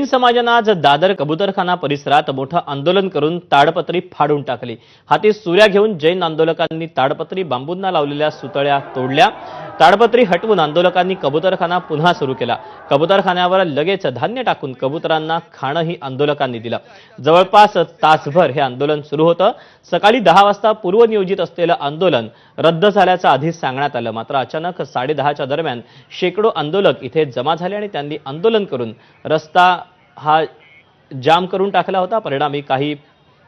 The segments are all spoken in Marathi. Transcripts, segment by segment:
जैन समाजानं आज दादर कबूतरखाना परिसरात मोठं आंदोलन करून ताडपत्री फाडून टाकली। हाती सुऱ्या घेऊन जैन आंदोलकांनी ताडपत्री बांबूंना लावलेल्या सुतळ्या तोडल्या। ताडपत्री हटवून आंदोलकांनी कबूतरखाना पुन्हा सुरू केला। कबूतरखान्यावर लगेच धान्य टाकून कबूतरांना खाणंही आंदोलकांनी दिलं। जवळपास तासभर हे आंदोलन सुरू होतं। सकाळी 10 वाजता पूर्वनियोजित असलेलं आंदोलन रद्द झाल्याचं आधीच सांगण्यात आलं, मात्र अचानक 10:30च्या दरम्यान शेकडो आंदोलक इथे जमा झाले आणि त्यांनी आंदोलन करून रस्ता हा जाम करून टाकला होता। परिणामी काही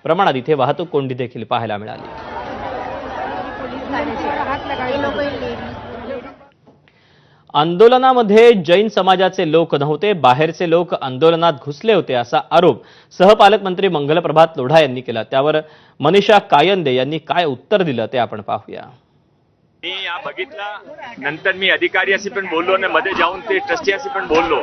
प्रमाणात इथे वाहतूक कोंडी देखील पाहायला मिळाली। आंदोलनामध्ये जैन समाजाचे लोक नव्हते, बाहेरचे लोक आंदोलनात घुसले होते असा आरोप सहपालकमंत्री मंगलप्रभात लोढा यांनी केला। त्यावर मनीषा कायंदे यांनी काय उत्तर दिलं ते आपण पाहूया। मी या बघितला, नंतर मी अधिकाऱ्याशी पण बोललो आणि मध्ये जाऊन ते ट्रस्टियाशी पण बोललो।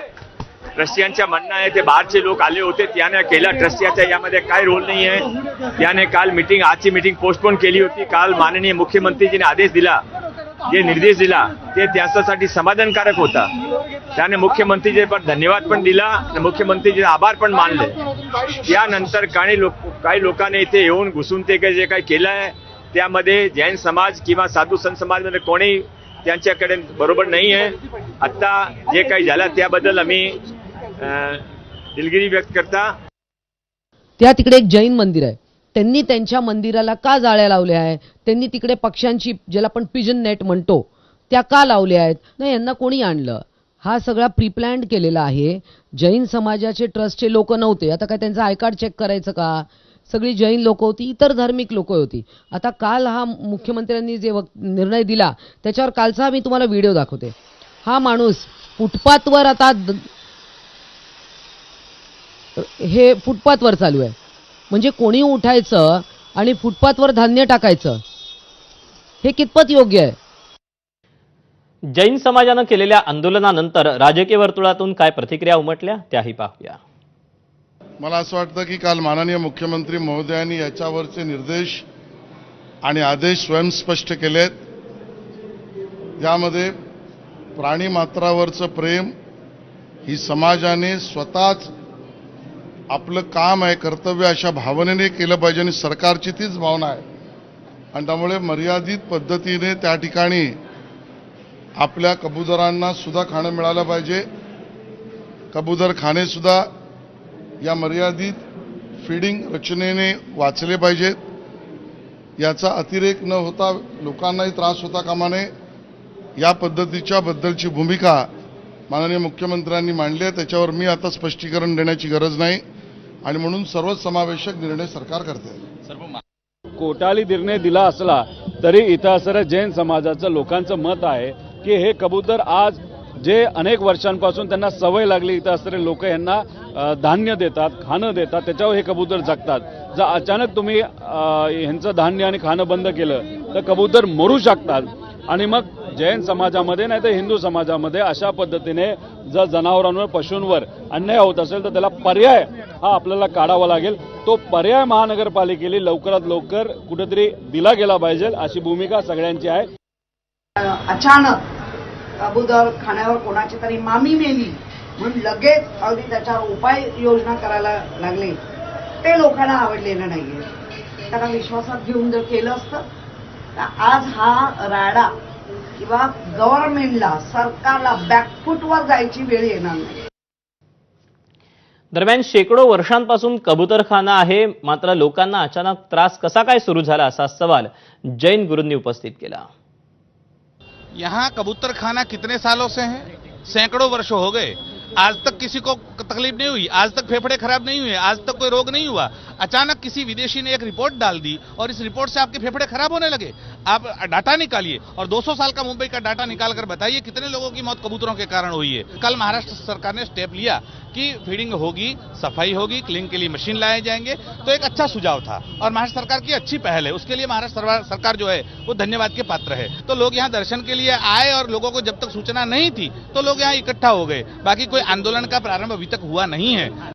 ट्रस्टियांच्या म्हणणं आहे ते बाहेरचे लोक आले होते, त्याने केला। ट्रस्टियाचा यामध्ये काय रोल नाही आहे। त्याने काल मीटिंग, आजची मीटिंग पोस्टपोन केली होती। काल माननीय मुख्यमंत्रीजीने आदेश दिला, जे निर्देश दिला ते त्यांच्यासाठी समाधानकारक होता। त्याने मुख्यमंत्रीजी पण धन्यवाद पण दिला आणि मुख्यमंत्रीचे आभार पण मानले। त्यानंतर काही लोकांनी इथे येऊन घुसून ते जे काही केलं आहे त्यामध्ये जैन समाज किंवा साधू संत समाजमध्ये कोणी त्यांच्याकडे बरोबर नाही आहे। आता जे काही झालं त्याबद्दल आम्ही दिलगिरी व्यक्त करता। त्या तिकडे एक जैन मंदिर आहे, त्यांनी त्यांच्या मंदिराला का जाळ्या लावल्या आहे? त्यांनी तिकडे पक्ष्यांची, ज्याला आपण पिजन नेट म्हणतो, त्या का लावल्या आहेत? नाही, यांना कोणी आणलं? हा सगळा प्रीप्लॅन्ड केलेला आहे। जैन समाजाचे ट्रस्टचे लोक नव्हते, आता काय त्यांचं आय कार्ड चेक करायचं का? सगळी जैन लोक होती, इतर धार्मिक लोक होती। आता काल हा मुख्यमंत्र्यांनी जे निर्णय दिला त्याच्यावर कालचा मी तुम्हाला व्हिडिओ दाखवते। हा माणूस फुटपाथवर, आता हे फुटपाथवर चालू आहे, म्हणजे कोणी उठायचं आणि फुटपाथवर धान्य टाकायचं, हे कितपत योग्य आहे? जैन समाजानं केलेल्या आंदोलनानंतर राजकीय वर्तुळातून काय प्रतिक्रिया उमटल्या त्याही पाहूया। मला असं वाटतं की काल माननीय मुख्यमंत्री महोदयांनी याच्यावरचे निर्देश आणि आदेश स्वयं स्पष्ट केलेत। यामध्ये प्राणी मात्रावरचं प्रेम ही समाजाने स्वतःच आपलं काम आहे, कर्तव्य अशा भावनेने केलं पाहिजे आणि सरकारची तीच भावना आहे। आणि त्यामुळे मर्यादित पद्धतीने त्या ठिकाणी आपल्या कबुतरांना सुद्धा खाणं मिळालं पाहिजे। कबूतर खाणे सुद्धा या मर्यादित फीडिंग रचनेने वाचले पाहिजेत। याचा अतिरेक न होता लोकांनाही त्रास होता कामा नये, या पद्धतीच्या बद्दलची भूमिका माननीय मुख्यमंत्र्यांनी मांडली आहे। त्याच्यावर मी आता स्पष्टीकरण देण्याची गरज नाही आणि म्हणून सर्वसमावेशक निर्णय सरकार करते। कोर्टाने निर्णय दिला असला तरी इतर जैन समाजाचं लोकांचं मत आहे की हे कबूतर आज जे अनेक वर्षांपासून त्यांना सवय लागली, इतर असणारे लोक यांना धान्य देतात, खाणं देतात, त्याच्यावर हे कबूतर जगतात। जर अचानक तुम्ही यांचं धान्य आणि खाणं बंद केलं तर कबूतर मरू शकतात आणि मग जैन समाजामध्ये नाही तर हिंदू समाजामध्ये अशा पद्धतीने जर जनावरांवर, पशूंवर अन्याय होत असेल तर त्याला पर्याय हा आपल्याला काढावा लागेल। तो पर्याय महानगरपालिकेने लवकरात लवकर कुठेतरी दिला गेला पाहिजे, अशी भूमिका सगळ्यांची आहे। अचानक कबूतर खाण्यावर कोणाची तरी मामी मेली म्हणून लगेच अगदी त्याच्यावर उपाय योजना करायला लागले, ते लोकांना आवडलेलं नाहीये। त्यांना विश्वासात घेऊन जर केलं असतं तर आज हा राडा किंवा गव्हर्नमेंटला, सरकारला बॅकफूटवर जायची वेळ येणार नाही। दरम्यान शेकडो वर्षांपासून कबूतरखाना आहे, मात्र लोकांना अचानक त्रास कसा काय सुरू झाला असा सवाल जैन गुरूंनी उपस्थित केला। यहाँ कबूतर खाना कितने सालों से है? सैकड़ों वर्ष हो गए, आज तक किसी को तकलीफ नहीं हुई, आज तक फेफड़े खराब नहीं हुए, आज तक कोई रोग नहीं हुआ। अचानक किसी विदेशी ने एक रिपोर्ट डाल दी और इस रिपोर्ट से आपके फेफड़े खराब होने लगे। आप डाटा निकालिए और 200 साल का मुंबई का डाटा निकाल कर बताइए कितने लोगों की मौत कबूतरों के कारण हुई है। कल महाराष्ट्र सरकार ने स्टेप लिया कि फीडिंग होगी, सफाई होगी, क्लीन के लिए मशीन लाए जाएंगे, तो एक अच्छा सुझाव था और महाराष्ट्र सरकार की अच्छी पहल है। उसके लिए महाराष्ट्र सरकार जो है वो धन्यवाद के पात्र है। तो लोग यहाँ दर्शन के लिए आए और लोगों को जब तक सूचना नहीं थी तो लोग यहाँ इकट्ठा हो गए। बाकी कोई आंदोलन का प्रारंभ अभी तक हुआ नहीं है।